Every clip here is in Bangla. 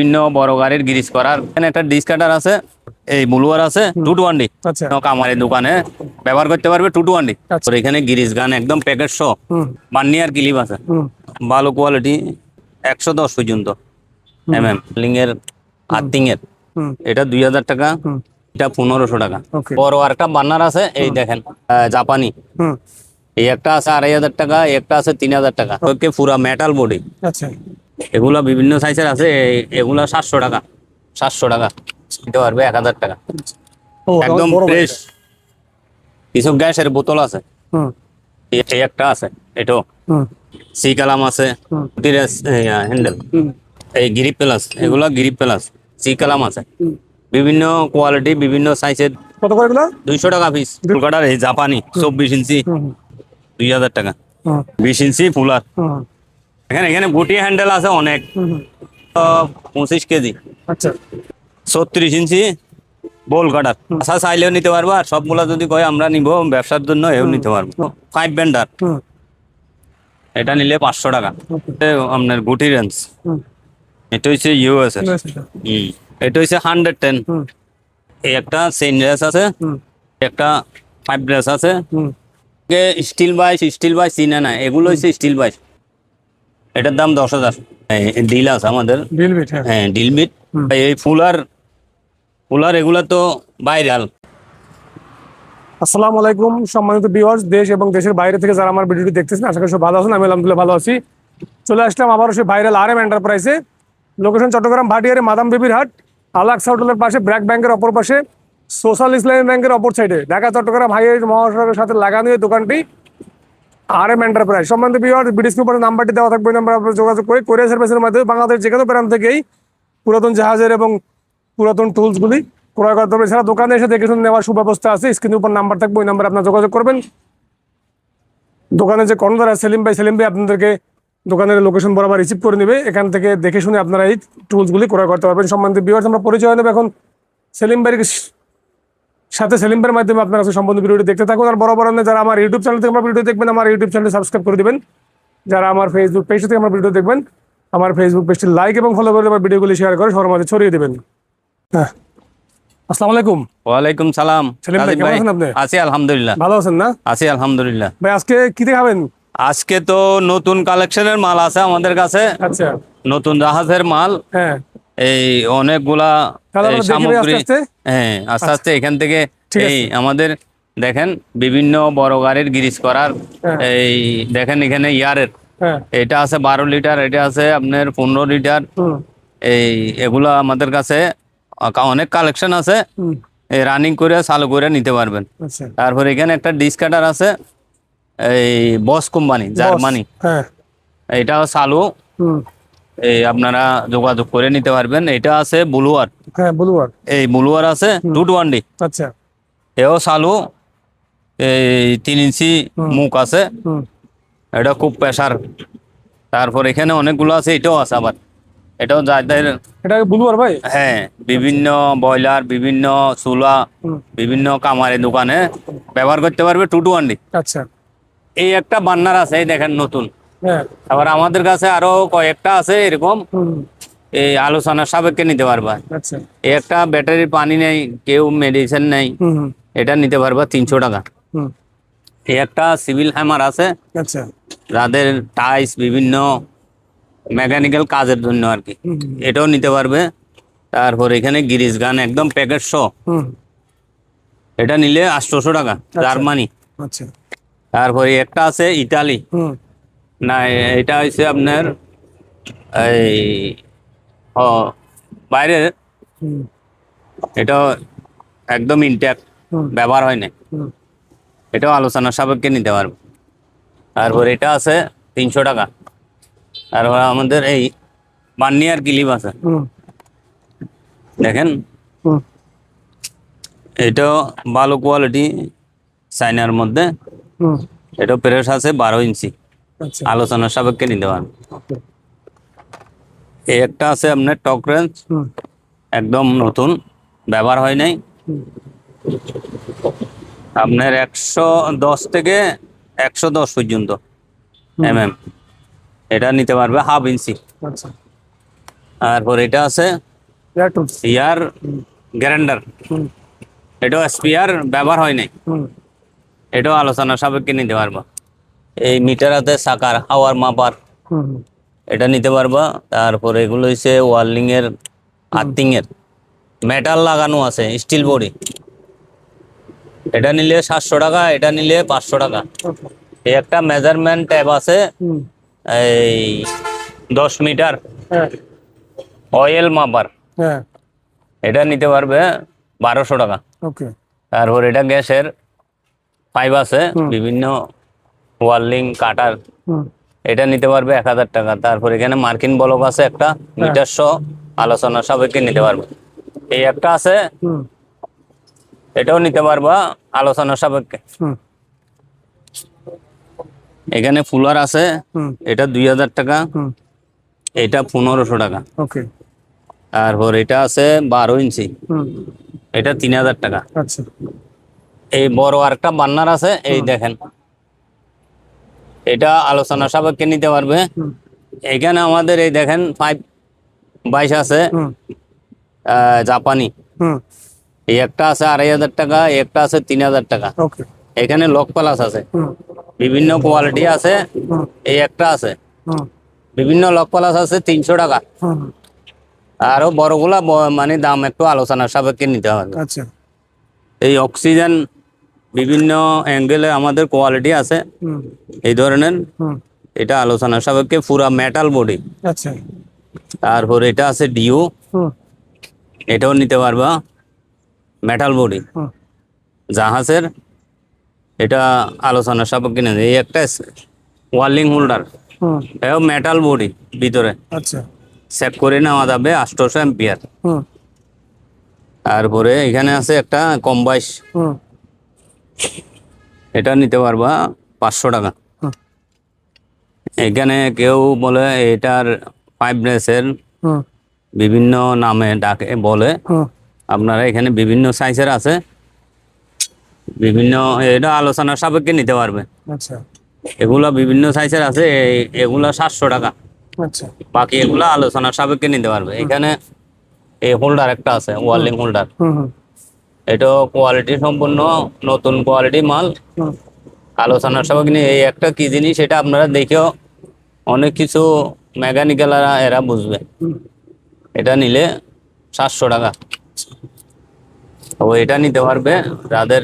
বিভিন্ন বড় গাড়ির গ্রিজ করার এখানে একটা ডিস কাটার আছে, এই ব্লুয়ার আছে 220 আচ্ছা কামারের দোকানে ব্যবহার করতে পারবে 220। আচ্ছা। তো এখানে গ্রিজ গান একদম প্যাকেট সহ বার্নিয়ার ক্লিপ আছে, হুম ভালো কোয়ালিটি 110 পর্যন্ত লিং এর আর্থিং এর। হুম এটা 2000 টাকা, হুম এটা 1500 টাকা। ওকে বড় আর একটা বার্নার আছে, এই দেখেন জাপানি, হুম এই একটা আছে 2500 টাকা, একটা আছে 3000 টাকা। ওকে পুরা মেটাল বডি, আচ্ছা এগুলা বিভিন্ন সাইজের আছে। এগুলা 700 টাকা, 700 টাকা দিতে পারবে 1000 টাকা ও একদম বড় ফ্রেশ। কিছু গ্যাসের বোতল আছে, হুম এই একটা আছে, এটাও হুম সি কালাম আছে, হুম হ্যান্ডেল, হুম এই গ্রিপ প্লাস, এগুলা গ্রিপ প্লাস সি কালাম আছে, হুম। বিভিন্ন কোয়ালিটি বিভিন্ন সাইজের। কত করে এগুলো? 200 টাকা পিস। কলকাতার এই জাপানি 24 ইঞ্চি হুম 2000 টাকা। হুম 20 ইঞ্চি ফুলার, হুম এখানে এখানে গুটি হ্যান্ডেল আছে অনেক, হুম 25 কেজি। আচ্ছা 36 ইঞ্চি বোল কাটার, আচ্ছা চাইলেও নিতে পারবো, আর সবগুলা যদি কয় আমরা নিব ব্যবসার জন্য এও নিতে পারবো। 5 ব্যান্ডার, হুম এটা নিলে 500 টাকা। ওকে আপনার গুটি রেঞ্জ, হুম এটা হচ্ছে ইউএস এর। এটা হচ্ছে 110। হুম এই একটা চেইন রেস আছে, হুম একটা 5 রেস আছে। হুম স্টিল বাইশ চিনে না, এগুলো হচ্ছে স্টিল বাইশ। এটার দাম 10,000। ডিল আছে আমাদের, বিল বিট হ্যাঁ। হ্যাঁ ডিল মিট। এই ফুলার ফুলার এগুলা তো ভাইরাল। আসসালামু আলাইকুম সম্মানিত ভিউয়ার্স, দেশ এবং দেশের বাইরে থেকে যারা আমার ভিডিওটি দেখতেছেন, আশা করি সব ভালো আছেন। আমি আলহামদুলিল্লাহ ভালো আছি। চলে আসলাম আবারও সেই ভাইরাল RM এন্টারপ্রাইজে। লোকেশন চট্টগ্রাম ভাটিয়ারে মাদাম বেবির হাট, আলাক্সা হোটেলের পাশে, ব্র্যাক ব্যাংকের অপর পাশে, সোশ্যাল ইসলামী ব্যাংকের অপর সাইডে, ঢাকা চট্টগ্রাম হাইওয়ে মহাসড়কের সাথে লাগানো এই দোকানটি RM এন্টারপ্রাইজ। সম্মানিত ভিউয়ার্স, ভিডিও স্ক্রিনে নাম্বারটি দেওয়া থাকবে, নাম্বার আপনারা যোগাযোগ করে কোরিয়ার সার্ভিসের মাধ্যমে বাংলাদেশ যে কোনো প্রান্ত থেকেই পুরাতন জাহাজের এবং পুরাতন টুলসগুলি ক্রয় করতে হবে। এছাড়া দোকানে এসে দেখে শুনে নেওয়ার সুব্যবস্থা আছে। স্ক্রিনের উপর নাম্বার থাকবে, ওই নাম্বারে আপনারা যোগাযোগ করবেন। দোকানে যে কর্ণধার সেলিম ভাই আপনাদেরকে দোকানের লোকেশন বরাবর রিসিভ করে নেবে। এখান থেকে দেখে শুনে আপনারা এই টুলসগুলি ক্রয় করতে পারবেন। সম্বন্ধে ভিউয়ার্স, আমরা পরিচয় নেব এখন সেলিম ভাইয়ের সাথে। সেলিম ভাইয়ের মাধ্যমে আপনারা সম্বন্ধে ভিডিওটি দেখতে থাকুন। আর বরাবর যারা আমার ইউটিউব চ্যানেল থেকে আমার ভিডিও দেখবেন, আমার ইউটিউব চ্যানেল সাবস্ক্রাইব করে দিবেন। যারা আমার ফেসবুক পেজ থেকে আমার ভিডিও দেখবেন, আমার ফেসবুক পেজটি লাইক এবং ফলো করে দেবেন, ভিডিওগুলি শেয়ার করে সবার মাঝে ছড়িয়ে দেবেন। হ্যাঁ, আসসালামু আলাইকুম। ওয়ালাইকুম সালাম। সেলিম ভাই, কাজী কেমন আছেন আপনি? আছি আলহামদুলিল্লাহ। ভালো আছেন না আছি আলহামদুলিল্লাহ। ভাই? আজকে কি দেখাবেন? আজকে তো নতুন কালেকশনের মাল আছে আমাদের কাছে, আচ্ছা নতুন জাহাজের মাল। হ্যাঁ, এই অনেকগুলা তাহলে এই আমরা দেখি ভাই সামগ্রী। আস্তে আস্তে। হ্যাঁ আস্তে আস্তে এখান থেকে ঠিক এই আছে। আমাদের দেখেন বিভিন্ন বড় গাড়ির গ্রিজ করার। হ্যাঁ। এই দেখেন এখানে ইয়ারের, হ্যাঁ এটা আছে 12 লিটার, এটা আছে আপনার 15 লিটার। হুম এই এগুলা আমাদের কাছে অনেক কালেকশন আছে, হুম এই রানিং করে চালু করে নিতে পারবেন। আচ্ছা তারপর এখানে একটা ডিস কাটার আছে, এই বস কোম্পানি জার্মানি, হ্যাঁ এটাও চালু, হুম এই আপনারা যোগাযোগ করে নিতে পারবেন। এটা আছে ব্লুয়ার, হ্যাঁ ব্লুয়ার এই ব্লুয়ার আছে 220, আচ্ছা এও চালু। এই 3 ইঞ্চি মুখ আছে, হুম এটা খুব প্রেশার। তারপর এখানে অনেকগুলো আছে, এটাও আছে আবার, এটাও যাদের এটা ব্লুয়ার ভাই। হ্যাঁ বিভিন্ন বয়লার, বিভিন্ন চুলা, হুম বিভিন্ন কামারের দোকানে ব্যবহার করতে পারবে 220। আচ্ছা এই একটা বান্নার আছে, এই দেখেন নতুন। হ্যাঁ আবার আমাদের কাছে আরো কয়েকটা আছে এরকম, হুম এই আলোচনার সাপেক্ষে নিতে পারবা। আচ্ছা এই একটা ব্যাটারির পানি নেই, কেউ মেডিসিন নেই, হুম হুম এটা নিতে পারবা 300 টাকা। হুম এই একটা সিভিল হ্যামার আছে, আচ্ছা যাদের টাইস বিভিন্ন মেকানিক্যাল কাজের জন্য আর কি, হুম এটাও নিতে পারবে। তারপর এখানে গিরিজ গান একদম প্যাকেট সহ, হুম এটা নিলে 800 টাকা, জার্মানি। আচ্ছা তারপরে একটা আছে ইতালি, হুম না এটা হচ্ছে আপনার এই ও বাইরের, হুম এটা একদম ইনট্যাক্ট, হুম ব্যবহার হয় না, হুম এটাও আলোচনার সাপেক্ষে নিতে পারবে। তারপর এটা আছে 300 টাকা। তারপর আমাদের এই বার্নিয়ার ক্লিপ আছে, হুম দেখেন হুম এটাও ভালো কোয়ালিটি, চাইনার মধ্যে। হুম এটা প্রেস আছে 12 ইঞ্চি, আচ্ছা আলোচনার সাপেক্ষে নিতে পারবে। ওকে এই একটা আছে আপনার টক রেঞ্জ, হুম একদম নতুন, ব্যবহার হয় নাই। হুম আপনার 110 থেকে 110 পর্যন্ত হুম। এটা নিতে পারবে হাফ ইঞ্চি। আচ্ছা তারপর এটা আছে এয়ার টুলস। ইয়ার গ্রাইন্ডার, হুম এটাও স্পিয়ার ব্যবহার হয় নাই, হুম এটাও আলোচনা সাপেক্ষে নিতে পারবা। এই মিটার আছে সাকার হাওয়ার মাপার, হুম হুম এটা নিতে পারবা। তারপর এগুলো হচ্ছে ওয়ার্লিং এর, আর্থিং এর, মেটাল লাগানো আছে স্টিল বডি, এটা নিলে 700 টাকা, এটা নিলে 500 টাকা। ওকে। এই একটা মেজারমেন্ট ট্যাব আছে, হুম এই 10 মিটার হ্যাঁ অয়েল মাপার, হ্যাঁ এটা নিতে পারবে 1200 টাকা। ওকে। তারপর এটা গ্যাসের পাইপ আছে হুম বিভিন্ন ওয়ার্লিং কাটার, হুম এটা নিতে পারবে 1000 টাকা। তারপর এখানে মার্কিন বলক আছে একটা, মিটার সহ আলোচনা সাপেক্ষে নিতে পারবে। এই একটা আছে, হুম এটাও নিতে পারবা আলোচনা সাপেক্ষে। হুম এখানে ফুলার আছে, হুম এটা 2000 টাকা, হুম এটা 1500 টাকা। ওকে। তারপর এটা আছে 12 ইঞ্চি, হুম এটা 3000 টাকা। আচ্ছা। এই বড় আরেকটা বার্নার আছে, এই দেখেন, এটা আলোচনা সাপেক্ষে নিতে পারবে। হুম এখানে আমাদের এই দেখেন 522 আছে, হুম জাপানি, হুম এই একটা আছে 2500 টাকা, এই একটা আছে 3000 টাকা। ওকে। এখানে লক প্লাস আছে, হুম বিভিন্ন কোয়ালিটি আছে, হুম এই একটা আছে, হুম বিভিন্ন লক প্লাস আছে 300 টাকা। হুম আরো বড়গুলা মানে দাম একটু আলোচনার সাপেক্ষে নিতে হবে। আচ্ছা। এই অক্সিজেন বিভিন্ন অ্যাঙ্গেলে আমাদের কোয়ালিটি আছে হুম এই ধরনের, হুম এটা আলোচনার সাপেক্ষে পুরা মেটাল বডি। আচ্ছা। তারপর এটা আছে ডিউ, হুম এটাও নিতে পারবা মেটাল বডি হুম জাহাজের, এটা আলোচনার সাপেক্ষে নেই। এই একটা ওয়ার্লিং হোল্ডার, হুম এও মেটাল বডি ভিতরে, আচ্ছা। চেক করে নেওয়া যাবে 800 এম্পিয়ার। হুম তারপরে এখানে আছে একটা কম্বাইশ, হুম এটা নিতে পারবা 500 টাকা। হুম এখানে কেউ বলে এটার 5 ব্রেসের হুম বিভিন্ন নামে ডাকে বলে, হুম আপনারা এখানে বিভিন্ন সাইজের আছে, বিভিন্ন, এটা আলোচনার সাপেক্ষে নিতে পারবে। আচ্ছা এগুলা বিভিন্ন সাইজের আছে, এগুলা 700 টাকা। আচ্ছা। বাকি এগুলা আলোচনার সাপেক্ষে নিতে পারবে। এখানে এই হোল্ডার একটা আছে, ওয়ার্লিং হোল্ডার, হুম হুম এটা কোয়ালিটি সম্পূর্ণ নতুন কোয়ালিটি মাল, হুম আলোচনার সাপেক্ষে এই একটা কি জিনিস, এটা আপনারা দেখেও অনেক কিছু মেকানিক্যাল এরা বুঝবে। হুম এটা নিলে 700 টাকা। তো এটা নিতে পারবে যাদের,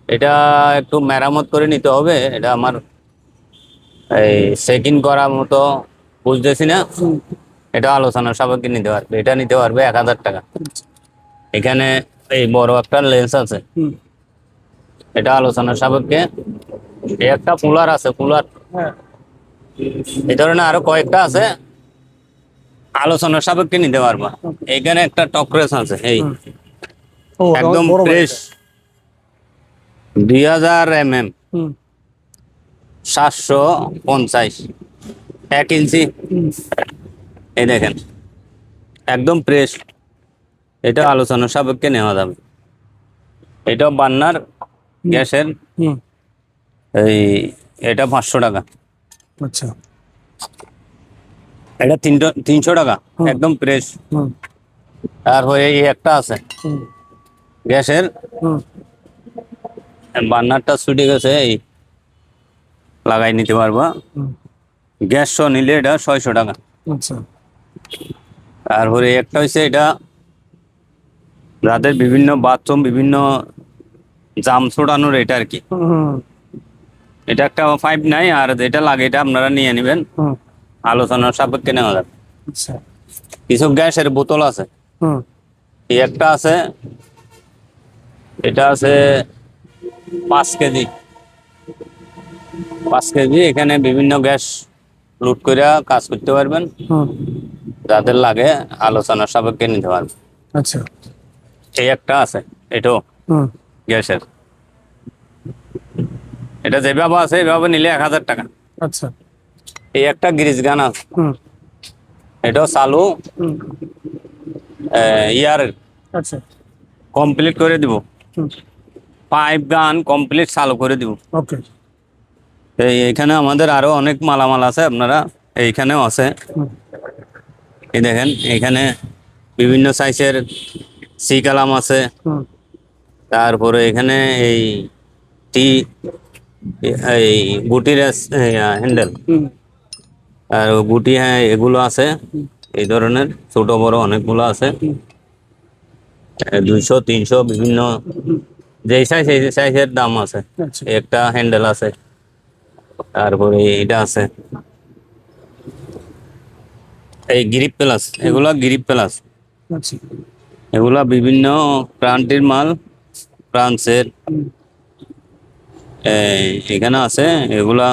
এটা একটু মেরামত করে নিতে হবে, এটা আমার এই চেকিং করার মতো বুঝতেছি না, হুম এটা আলোচনার সাপেক্ষে নিতে পারবে। এটা নিতে পারবে 1000 টাকা। আচ্ছা। এখানে এই বড় একটা লেন্স আছে, হুম এটা আলোচনার সাপেক্ষে। এই একটা কুলার আছে, কুলার, হ্যাঁ এই ধরনের আরো কয়েকটা আছে, আলোচনার সাপেক্ষে নিতে পারবা। এখানে একটা টকরেস আছে, এই হুম। ও একদম বড় ফ্রেশ, 2000 হুম 750, 1 ইঞ্চি, হুম এই দেখেন একদম ফ্রেশ, এটা আলোচনার সাপেক্ষে নেওয়া যাবে। এটা বান্নার গ্যাসের, হুম এই এটা 500 টাকা, আচ্ছা। এটা 300 টাকা, একদম ফ্রেশ। হুম তারপরে এই একটা আছে হুম গ্যাসের, হুম বার্নারটা ছুটে গেছে, এই লাগাই নিতে পারবা। হুম গ্যাস সহ নিলে এটা 600 টাকা। আচ্ছা। তারপরে একটা হচ্ছে এটা যাদের বিভিন্ন বাথরুম বিভিন্ন জাম ছোড়ানোর, এটা আর কি, হুম হুম এটা একটা 5 নাই, আর যেটা লাগে এটা আপনারা নিয়ে নেবেন, হুম আলোচনার সাপেক্ষে নেওয়া যাবে। আচ্ছা। কিছু গ্যাসের বোতল আছে, হুম এই একটা আছে, এটা আছে 5 কেজি, 5 কেজি। এখানে বিভিন্ন গ্যাস লুট করে কাজ করতে পারবেন, হুম যাদের লাগে আলোচনার সাপেক্ষে নিতে পারবেন। আচ্ছা। এই একটা আছে, এটাও হুম গ্যাসের, এটা যেভাবে আছে এভাবে নিলে 1000 টাকা। আচ্ছা। এই একটা গ্রিজ গান আছে, হুম এটাও চালু, হুম ইয়ার আচ্ছা। কমপ্লিট করে দিব, হুম 5 গান কমপ্লিট চালু করে দিব। ওকে। এইখানে আমাদের আরো অনেক মালামাল আছে, আপনারা এইখানেও আছে। হুম এই দেখেন এখানে বিভিন্ন সাইজের সি কালাম আছে, হুম তারপরে এখানে এই টি এই গুটির হ্যান্ডেল হুম আর গুটি, হ্যাঁ এগুলো আছে। এই ধরনের ছোট বড় অনেকগুলো আছে, 200 300 বিভিন্ন যেই সাইজ এই সাইজের দাম আছে। আচ্ছা একটা হ্যান্ডেল আছে, তারপরে এটা আছে এই গ্রিপ প্লাস, এগুলা গ্রিপ প্লাস, আচ্ছা এগুলা বিভিন্ন ব্র্যান্ডের মাল, ফ্রান্সের। হুম এই এখানে আছে এগুলা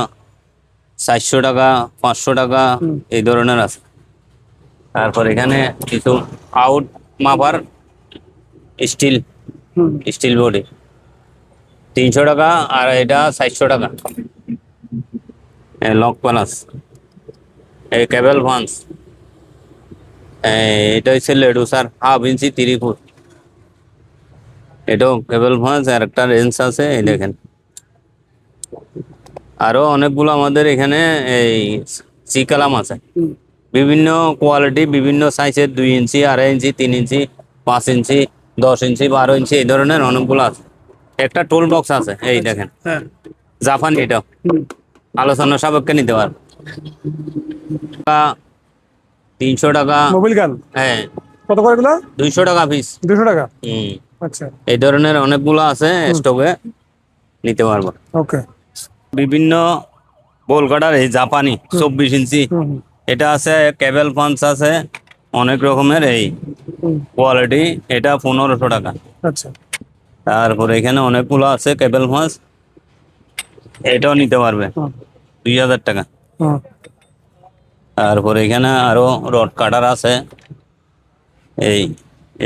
400 টাকা 500 টাকা হুম এই ধরনের আছে। তারপর এখানে কিছু আউট মাপার স্টিল, হুম স্টিল বডি 300 টাকা, আর এটা 400 টাকা। লক প্লাস, এই কেবল ভান্স, এটা হচ্ছে লেডুসার 1/2 ইঞ্চি 3 ফুট, এটাও কেবল ভান্স। আর একটা রেঞ্জ আছে এই দেখেন। আরো অনেকগুলো আমাদের এখানে এই সি কালাম আছে, হুম বিভিন্ন কোয়ালিটি, বিভিন্ন সাইজের, 2 ইঞ্চি 2.5 ইঞ্চি 3 ইঞ্চি 5 ইঞ্চি 10 ইঞ্চি 12 ইঞ্চি এই ধরনের অনেকগুলো আছে। একটা টুল বক্স আছে এই দেখেন, হ্যাঁ জাপানি, এটা হুম আলোচনা সাপেক্ষে নিতে পারবেন। 300 টাকা, মোবিল গান হ্যাঁ কত করে এগুলো? 200 টাকা পিস। 200 টাকা। হুম, আচ্ছা এই ধরনের অনেকগুলো আছে স্টকে, নিতে পারবো। ওকে বিভিন্ন বোল কাটার এই জাপানি 24 ইঞ্চি, হুম এটা আছে। কেবল পাঞ্চ আছে অনেক রকমের এই হুম কোয়ালিটি, এটা 1500 টাকা। আচ্ছা তারপরে এখানে অনেকগুলো আছে কেবল মাছ, এটাও নিতে পারবে হুম 2000 টাকা। হুম তারপরে এখানে আরো রড কাটার আছে, এই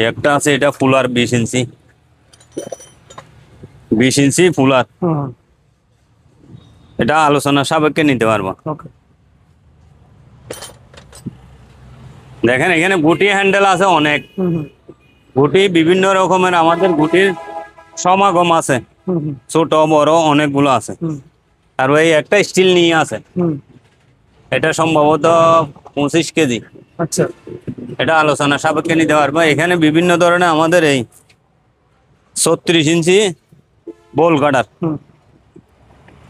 একটা আছে, এটা ফুলার 20 ইঞ্চি, 20 ইঞ্চি ফুলার, হুম এটা আলোচনা সাপেক্ষে নিতে পারবো। ওকে দেখেন এখানে গুটি হ্যান্ডেল আছে অনেক, হুম হুম গুটি বিভিন্ন রকমের আমাদের গুটির সমাগম আছে, হুম হুম ছোট বড় অনেকগুলো আছে। হুম আর ওই একটা স্টিল নিয়ে আছে, হুম এটা সম্ভবত 25 কেজি, আচ্ছা এটা আলোচনা সাপেক্ষে নিতে পারবো। এখানে বিভিন্ন ধরনের আমাদের এই 36 ইঞ্চি বোল কাটার, হুম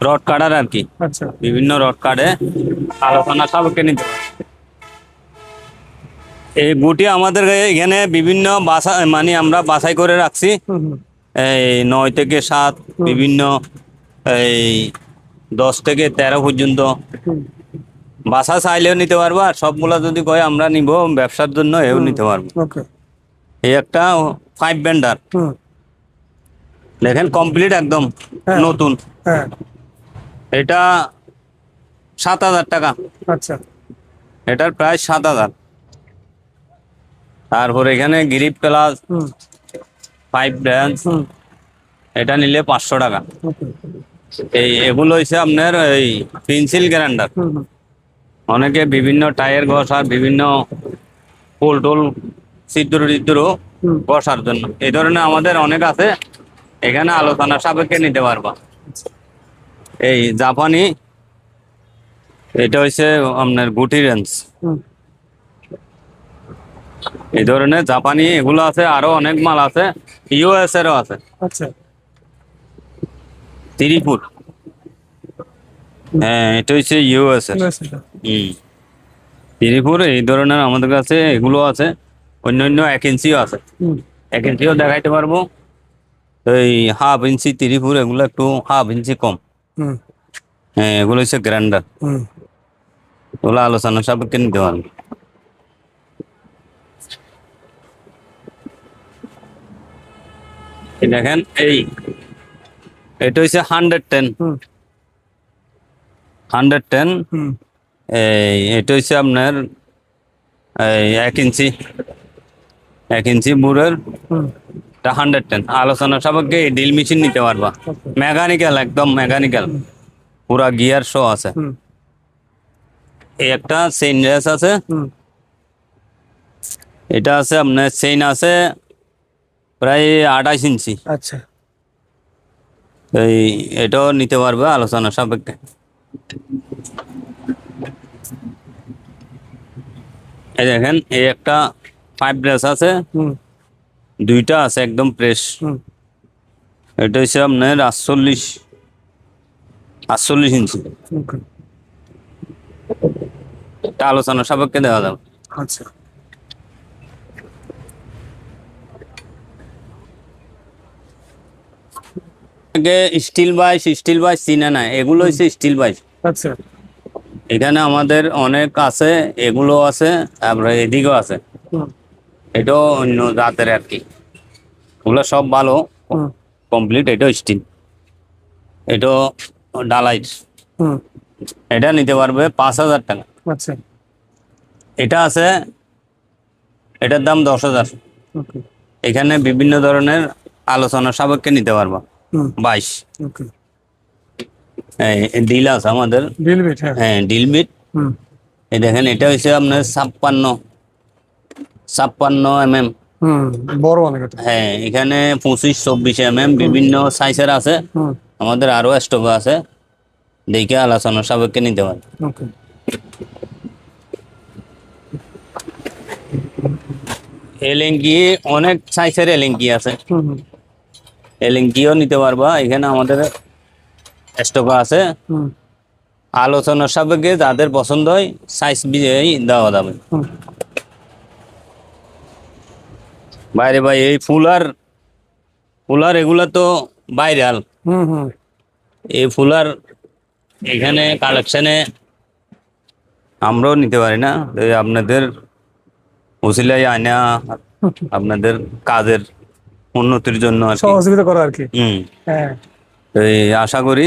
রড কাটার আর কি, আচ্ছা বিভিন্ন রড কাটে, আলোচনা সাপেক্ষে নিতে পারবো। এই গুটি আমাদের এখানে বিভিন্ন বাসা, মানে আমরা বাছাই করে রাখছি, হুম হুম এই 9 থেকে 7, বিভিন্ন এই 10 থেকে 13 পর্যন্ত হুম বাসা চাইলেও নিতে পারবো, আর সবগুলা যদি কয় আমরা নিব ব্যবসার জন্য এও নিতে পারবো। ওকে এই একটা 5 বেন্ডার, হুম দেখেন কমপ্লিট একদম হ্যাঁ। নতুন, হ্যাঁ এটা 7000 টাকা, আচ্ছা এটার প্রাইস 7000। তারপর এখানে গ্রিপ প্লাস হুম 5 ব্রাঞ্চ, হুম এটা নিলে 500 টাকা। ওকে এগুলো হচ্ছে আপনার এই পেন্সিল গ্রাইন্ডার, হুম হুম অনেকে বিভিন্ন টায়ার ঘষার, বিভিন্ন পোল টোল ছিদ্র টিদ্র হুম ঘষার জন্য, এই ধরনের আমাদের অনেক আছে, এখানে আলোচনা সাপেক্ষে নিতে পারবা। এই জাপানি, এটা হচ্ছে আপনার গুটি রেঞ্জ, হুম এই ধরনের জাপানি এগুলো আছে। আরো অনেক মাল আছে, ইউএস এরও আছে, আচ্ছা 3 ফুট। হ্যাঁ, এটা হচ্ছে ইউএস এর। হুম, 3 ফুট এই ধরনের আমাদের কাছে এগুলো আছে। অন্যান্য 1 ইঞ্চিও আছে, হুম 1 ইঞ্চিও দেখাইতে পারবো। এই 1/2 ইঞ্চি 3 ফুট, এগুলো একটু 1/2 ইঞ্চি কম। হুম হ্যাঁ, এগুলো হচ্ছে গ্রাইন্ডার, হুম এগুলো আলোচনা সাপেক্ষে নিতে পারবো। এই দেখেন এটা হচ্ছে 110, হুম 110। হুম এটা হচ্ছে আপনার এই 1 ইঞ্চি, 1 ইঞ্চি বুড়ের, হুম এটা 110। আলোচনা সাপেক্ষে ড্রিল মেশিন নিতে পারবা, ওকে মেকানিক্যাল, একদম মেকানিক্যাল, পুরা গিয়ার শো আছে। হুম এই একটা চেইন রেস আছে, হুম এটা আছে আপনার চেইন আছে প্রায় 28 ইঞ্চি, আচ্ছা এই এটাও নিতে পারবে আলোচনা সাপেক্ষে। এই দেখেন এই একটা পাইপ ব্রাশ আছে, হুম দুইটা আছে একদম ফ্রেশ। হুম এটা হচ্ছে আপনার 48 ইঞ্চি। ওকে এটা আলোচনা সাপেক্ষে দেওয়া যাবে। আচ্ছা স্টিল বাইশ চিনে না, এগুলো হচ্ছে স্টিল বাইশ। আচ্ছা এখানে আমাদের অনেক আছে, এগুলো আছে, তারপরে এদিকেও আছে। হুম এটাও অন্য জাতের আর কি, ওগুলো সব ভালো হুম কমপ্লিট। এটাও স্টিল, এটাও ডালাইট। হুম এটা নিতে পারবে 5,000 টাকা। আচ্ছা এটা আছে, এটার দাম 10,000। ওকে এখানে বিভিন্ন ধরনের আলোচনা সাপেক্ষে নিতে পারবা। হুম 22 ওকে ডিল আছে আমাদের। ডিল বিট হ্যাঁ হ্যাঁ ডিল বিট। হুম এই দেখেন এটা হচ্ছে আপনার 56 mm। হুম বড় অনেক এটা হ্যাঁ এখানে 25-24 mm বিভিন্ন সাইজের আছে। হুম আমাদের আরো স্টক আছে, দেখে আলোচনা সাপেক্ষে নিতে পারবে। ওকে এলেঙ্কি অনেক সাইজের এলেঙ্কি আছে, হুম হুম এলেঙ্কিও নিতে পারবা। এখানে আমাদের স্টক আছে, হুম আলোচনার সাপেক্ষে যাদের পছন্দ হয় সাইজ বিজয়ী দেওয়া যাবে। হুম বাইরে ভাই এই ফুলার ফুলার এগুলা তো ভাইরাল। হুম হুম এই ফুলার এখানে কালেকশনে আমরাও নিতে পারি না, এই আপনাদের উসিলাই আয়না আপনাদের কাজের উন্নতির জন্য আর কি। সহযোগিতা করো আর কি হুম। হ্যাঁ তো এই আশা করি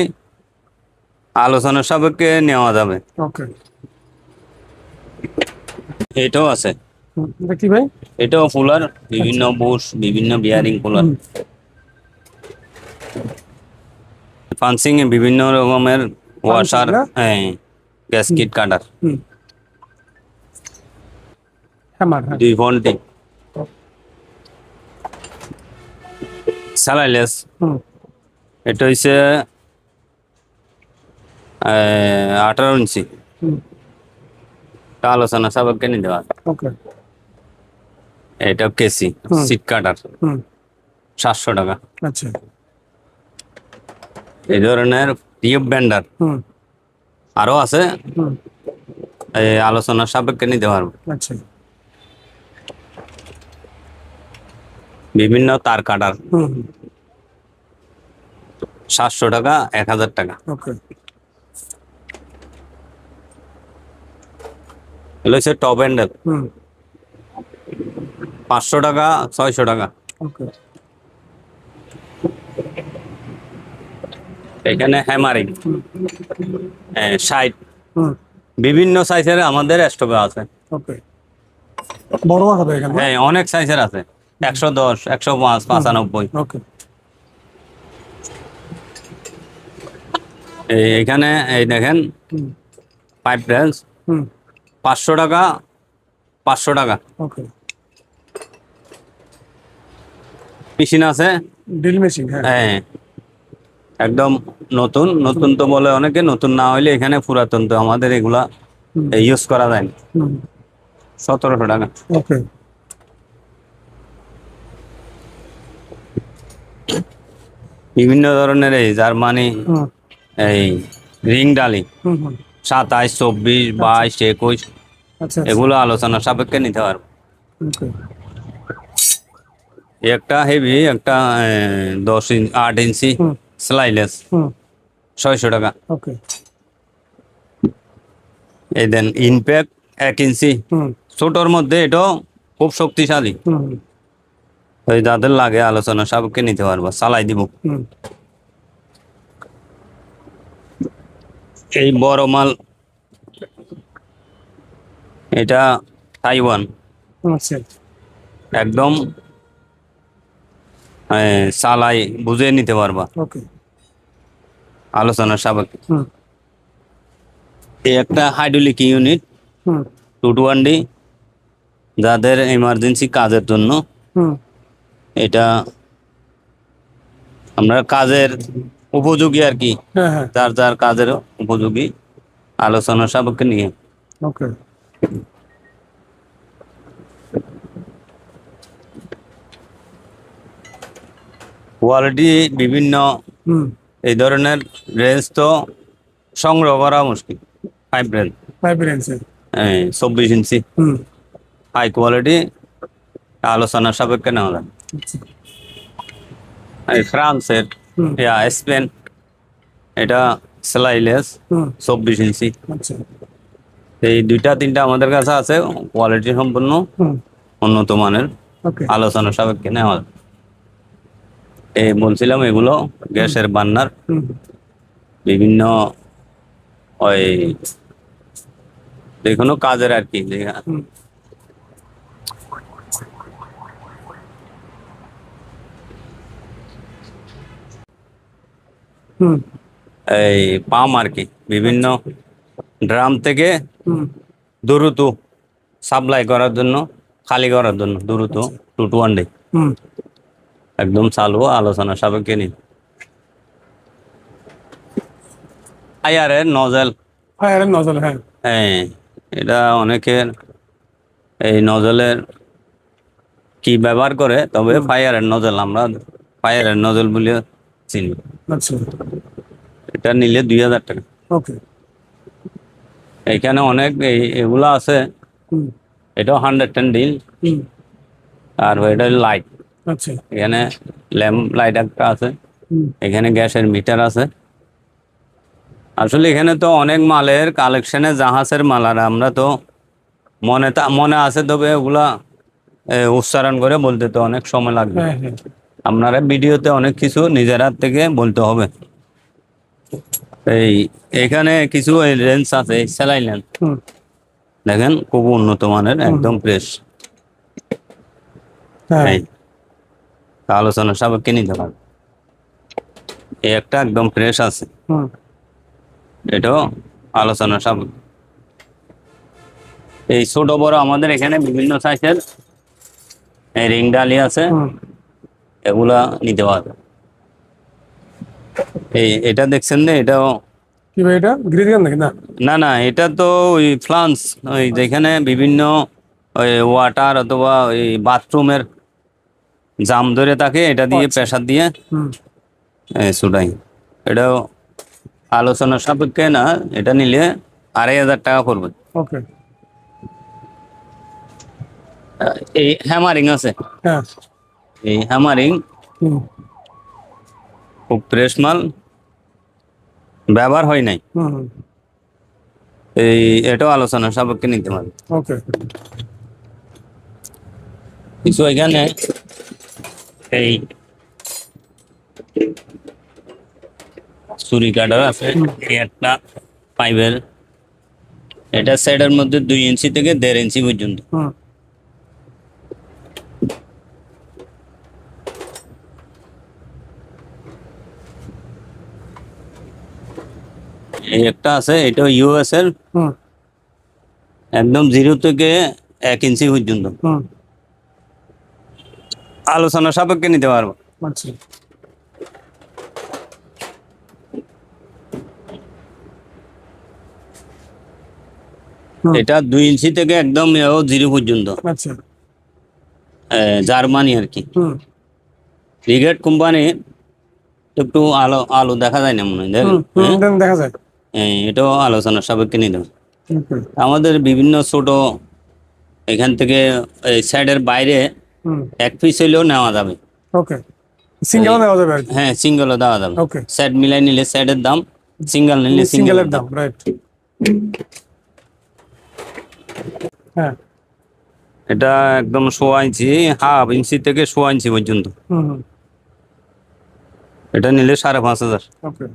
আলোচনার সাপেক্ষে নেওয়া যাবে। ওকে এটাও আছে, এটা কি ভাই এটাও ফুলার, বিভিন্ন বুশ, বিভিন্ন বিয়ারিং ফুলার, হুম পাঞ্চিং এ বিভিন্ন রকমের ওয়াশার, না? হ্যাঁ গ্যাসকিট কাটার, হুম হ্যামার হ্যাঁ 2 ভোল্টি স্যালাইলেস। হুম এটা হচ্ছে 18 ইঞ্চি। হুম এটা আলোচনা সাপেক্ষে নিতে পারে। ওকে এটা কেসি হুম। সিট কাটার, হুম 700 টাকা। আচ্ছা এই ধরনের টিউব বেন্ডার হুম আরো আছে, হুম এই আলোচনার সাপেক্ষে নিতে পারবো। আচ্ছা বিভিন্ন তার কাটার হুম হুম 700 টাকা, 1,000 টাকা। ওকে এগুলো হচ্ছে টপ হ্যান্ডেল, হুম 500 টাকা, 600 টাকা। ওকে এখানে হ্যামারিং হুম 60, হুম বিভিন্ন সাইজের আমাদের স্টকে আছে। ওকে বড় হবে এখানে হ্যাঁ অনেক সাইজের আছে, 110, 105, 95। ওকে এখানে এই দেখেন হুম পাইপ রেঞ্জ হুম 500 টাকা, 500 টাকা। ওকে মেশিন আছে, ড্রিল মেশিন হ্যাঁ হ্যাঁ একদম নতুন নতুন তো বলে অনেকে, নতুন না হইলে এখানে পুরাতন, তো আমাদের এগুলা হুম ইউজ করা যায় না। হুম 1700 টাকা। ওকে বিভিন্ন ধরনের এই জার্মানি হুম এই রিং ডালি হুম হুম 27, 24, 22, 21 আচ্ছা এগুলো আলোচনা সাপেক্ষে নিতে পারবো। ওকে এই একটা হেভি, একটা 8 ইঞ্চি হুম স্লাইলেস হুম 600 টাকা। ওকে এই দেন ইনপ্যাক্ট 1 ইঞ্চি হুম ছোটর মধ্যে, এটাও খুব শক্তিশালী। হুম ওই যাদের লাগে আলোচনা সাপেক্ষে নিতে পারবো, চালাই দিব। হুম এই বড় মাল, এটা তাইওয়ান, আচ্ছা একদম চালাই বুঝে নিতে পারবা ওকে আলোচনার সাপেক্ষে। হুম এই একটা হাইড্রোলিক ইউনিট হুম 220, যাদের এমার্জেন্সি কাজের জন্য। হুম এটা আমরা কাজের উপযোগী আর কি, হ্যাঁ হ্যাঁ যার যার কাজের উপযোগী আলোচনার সাপেক্ষে নিয়ে। ওকে কোয়ালিটি বিভিন্ন হুম, এই ধরনের রেঞ্জ তো সংগ্রহ করা মুশকিল। 5 রেঞ্জ, 5 ইঞ্চি। 24 ইঞ্চি হুম, হাই কোয়ালিটি আলোচনার সাপেক্ষে নেওয়া যায়। আচ্ছা। এই ফ্রান্সের হুম, স্পেন, এটা স্লাইলেস হুম, 24 ইঞ্চি। আচ্ছা। এই দুইটা তিনটা আমাদের কাছে আছে, কোয়ালিটি সম্পন্ন হুম, উন্নত মানের, ওকে। আলোচনার সাপেক্ষে নেওয়া যায়। এই বলছিলাম এগুলো গ্যাসের বার্নার, হুম, বিভিন্ন ওই যে কোনো কাজের আর কি, হুম, হুম, এই পাম আর কি, বিভিন্ন ড্রাম থেকে হুম, দ্রুত সাপ্লাই করার জন্য, খালি করার জন্য দ্রুত আচ্ছা। 2 to 1 ডে হুম, একদম চালু আলোচনা সাপেক্ষে নিন। ফায়ারের নজেল, ফায়ারের নজল, হ্যাঁ। হ্যাঁ, এটা অনেকের এই নজলের কি ব্যবহার করে, তবে হুম, ফায়ারের নজল আমরা ফায়ারের নজল বলে চিনি। আচ্ছা, এটা নিলে 2000 টাকা। ওকে। এখানে অনেক এগুলা আছে। হুম, এটাও 110 ডিল, হুম, আর এটা লাইট। আচ্ছা। এখানে ল্যাম্প লাইট একটা আছে, হুম, এখানে গ্যাসের মিটার আছে। আসলে এখানে তো অনেক মালের কালেকশনে, জাহাজের মাল, আর আমরা তো মনে আছে, তবে ওগুলা উচ্চারণ করে বলতে তো অনেক সময় লাগবে। হ্যাঁ, হ্যাঁ। আপনারা ভিডিওতে অনেক কিছু নিজের হাত থেকে বলতে হবে। এই এখানে কিছু রেঞ্জ আছে, স্যালাইন লেন্স হুম, দেখেন, খুব উন্নত মানের, হুম, একদম ফ্রেশ। হ্যাঁ। এই আলোচনা সাপেক্ষে নিতে পারবে। এই একটা একদম ফ্রেশ আছে, হুম, এটাও আলোচনা সাপেক্ষে। এই ছোট বড় আমাদের এখানে বিভিন্ন সাইজের রিং ডালি আছে, হুম, এগুলা নিতে পারবে। এটা দেখছেন না, এটাও কি ভাই, এটা গ্রিজগান নাকি? না। না না, এটা তো ওই ফ্লান্স, ওই যেখানে বিভিন্ন ওই ওয়াটার অথবা ওই বাথরুমের জাম ধরে থাকে, এটা দিয়ে আচ্ছা। প্রেসার দিয়ে হুম, সুটাই। এটাও আলোচনার সাপেক্ষে না, এটা নিলে 2500 টাকা পড়বে। ওকে। এই হ্যামারিং আছে, হ্যাঁ। এই হ্যামারিং হুম, খুব ফ্রেশ মাল, ব্যবহার হয় নাই। হুম, হুম, এই এটাও আলোচনার সাপেক্ষে নিতে পারবে। ওকে। কিছু এখানে এই ছুরি কাটার আছে, হুম, এই একটা পাইপের, এটা সাইডের মধ্যে 2 ইঞ্চি থেকে 1.5 ইঞ্চি পর্যন্ত। হুম, এই একটা আছে, এটা ইউএস এর, হুম, একদম 0 থেকে 1 ইঞ্চি পর্যন্ত, হুম, আলোচনা সাপেক্ষে নিতে পারবো। আচ্ছা। হুম, এটা 2 ইঞ্চি থেকে একদম 0 পর্যন্ত, আচ্ছা। জার্মানি আর কি, হুম, রিগেট কোম্পানি। একটু আলো আলো দেখা যায় না মনে হয়, দেখেন, হুম, হুম, হ্যাঁ। দেন দেখা যায়। এটাও আলোচনার সাপেক্ষে নিতে হবে। ওকে। আমাদের বিভিন্ন ছোট এখান থেকে এই সাইডের বাইরে হুম, 1 পিস হইলেও নেওয়া যাবে। ওকে। সিঙ্গেলও দেওয়া যাবে আর কি। হ্যাঁ, সিঙ্গেলও দেওয়া যাবে। ওকে। সেট মিলাই নিলে সেটের দাম, সিঙ্গেল নিলে সিঙ্গেলের সিঙ্গেলের দাম। দাম, রাইট। হ্যাঁ। এটা একদম 1.5 ইঞ্চি, 1/2 ইঞ্চি থেকে 1.5 ইঞ্চি পর্যন্ত, হুম, হুম, এটা নিলে 5,500। ওকে।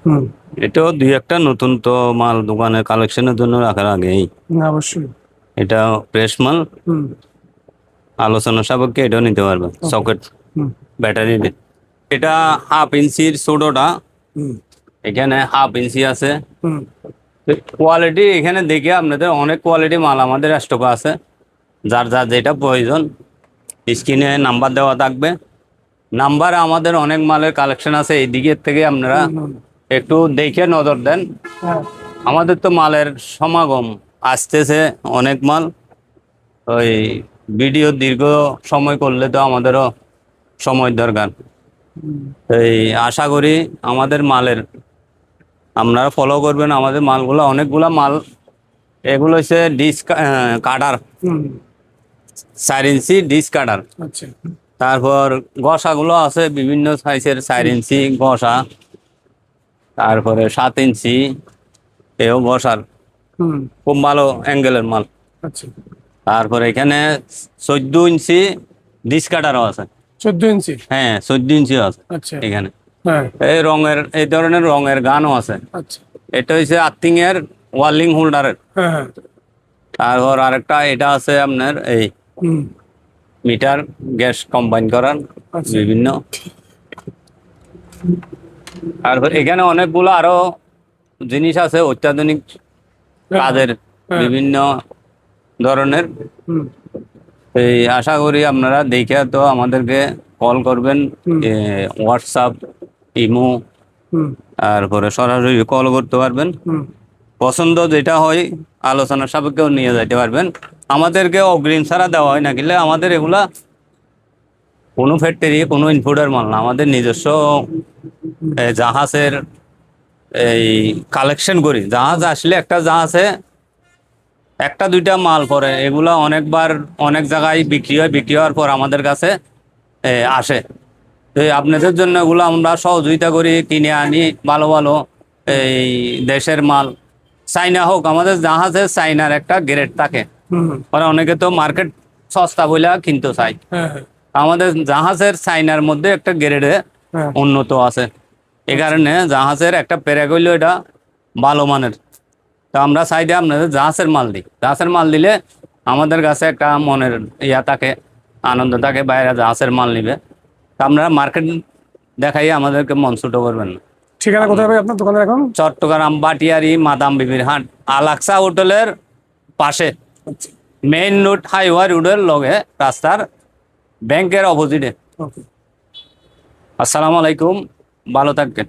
হুম, এটাও দুই একটা নতুন তো মাল দোকানের কালেকশনের জন্য রাখার আগেই, না, অবশ্যই। এটা ফ্রেশ মাল, হুম, আলোচনা সাপেক্ষে এটাও নিতে পারবে। ওকে। সকেট হুম, ব্যাটারি, এটা 1/2 ইঞ্চির ছোটটা, হুম, এখানে 1/2 ইঞ্চি আছে। হুম, কোয়ালিটি এখানে দেখে আপনাদের অনেক কোয়ালিটি মাল আমাদের স্টকে আছে, যার যার যেটা প্রয়োজন স্ক্রিনে নাম্বার দেওয়া থাকবে। নাম্বারে আমাদের অনেক মালের কালেকশন আছে, এই দিকের থেকে আপনারা হুম, হুম, একটু দেখে নজর দেন। হ্যাঁ। আমাদের তো মালের সমাগম আসতেছে, অনেক মাল। ওই ভিডিও দীর্ঘ সময় করলে তো আমাদেরও সময় দরকার। এই আশা করি আমাদের মালের আপনারা ফলো করবেন। আমাদের মালগুলো অনেকগুলা মাল, এগুলো হচ্ছে ডিস কাটার, হুম, 4 ইঞ্চি ডিস কাটার। আচ্ছা, তারপর গসাগুলো আছে বিভিন্ন সাইজের, 4 ইঞ্চি গসা, তারপরে 7 ইঞ্চি এও গসার, হুম, খুব ভালো অ্যাঙ্গেলের মাল। আচ্ছা, তারপরে এখানে 14 ইঞ্চি ডিস কাটারও আছে। 14 ইঞ্চি, হ্যাঁ, 14 ইঞ্চিও আছে আচ্ছা, এখানে। হ্যাঁ, এই ধরনের রঙের গানও আছে। আচ্ছা, এটা হচ্ছে আর্থিং এর ওয়ার্লিং হোল্ডারের। হ্যাঁ, হ্যাঁ, তারপর আরেকটা এটা আছে আপনার এই হুম, মিটার গ্যাস কম্বাইন করার আচ্ছা, বিভিন্ন। তারপর এখানে অনেকগুলো আরো জিনিস আছে অত্যাধুনিক হ্যাঁ, কাজের, হ্যাঁ, বিভিন্ন ধরনের। হুম, এই আশা করি আপনারা দেখে তো আমাদেরকে কল করবেন, হুম, হোয়াটসঅ্যাপ, ইমো, হুম, তারপরে সরাসরি কল করতে পারবেন। হুম, পছন্দ যেটা হয় আলোচনার সাপেক্ষেও নিয়ে যেতে পারবেন। আমাদেরকে অগ্রিম ছাড়া দেওয়া হয় না, কিন্তু আমাদের এগুলা কোনো ফ্যাক্টরি কোনো ইনপুটের মাল না, আমাদের নিজস্ব জাহাজের এই কালেকশন করি। জাহাজ আসলে একটা জাহাজে একটা দুইটা মাল পরে এগুলা অনেকবার অনেক জায়গায় বিক্রি হয়, বিক্রি হওয়ার পর আমাদের কাছে আসে। তো এই আপনাদের জন্য এগুলো আমরা সহযোগিতা করি, কিনে আনি ভালো ভালো এই দেশের মাল। চাইনা হোক, আমাদের জাহাজে চাইনার একটা গ্রেড থাকে, হুম, মানে অনেকে তো মার্কেট সস্তা বলে কিনতে চাই। হ্যাঁ, হ্যাঁ, আমাদের জাহাজের চাইনার মধ্যে একটা গ্রেডে হ্যাঁ, উন্নত আছে। এই কারণে জাহাজের একটা প্যারাক হইলো এটা ভালো মানের। তো আমরা চাই দিয়ে আপনাদের জাহাজের মাল দিই। জাহাজের মাল দিলে আমাদের কাছে একটা মনের ইয়া থাকে, আনন্দ থাকে, বাইরে জাহাজের মাল নিবে। তো আপনারা মার্কেট দেখাই আমাদেরকে মন ছুটো করবেন না। ঠিকানা কোথায় ভাই আপনার দোকানের এখন? চট্টগ্রাম বাটিয়ারি মাদাম বিবির হাট, আলাক্সা হোটেলের পাশে, আচ্ছা, মেইন রোড হাইওয়ে রোডের লগে রাস্তার ব্যাংকের অপোজিটে। ওকে। আসসালামু আলাইকুম, ভালো থাকবেন।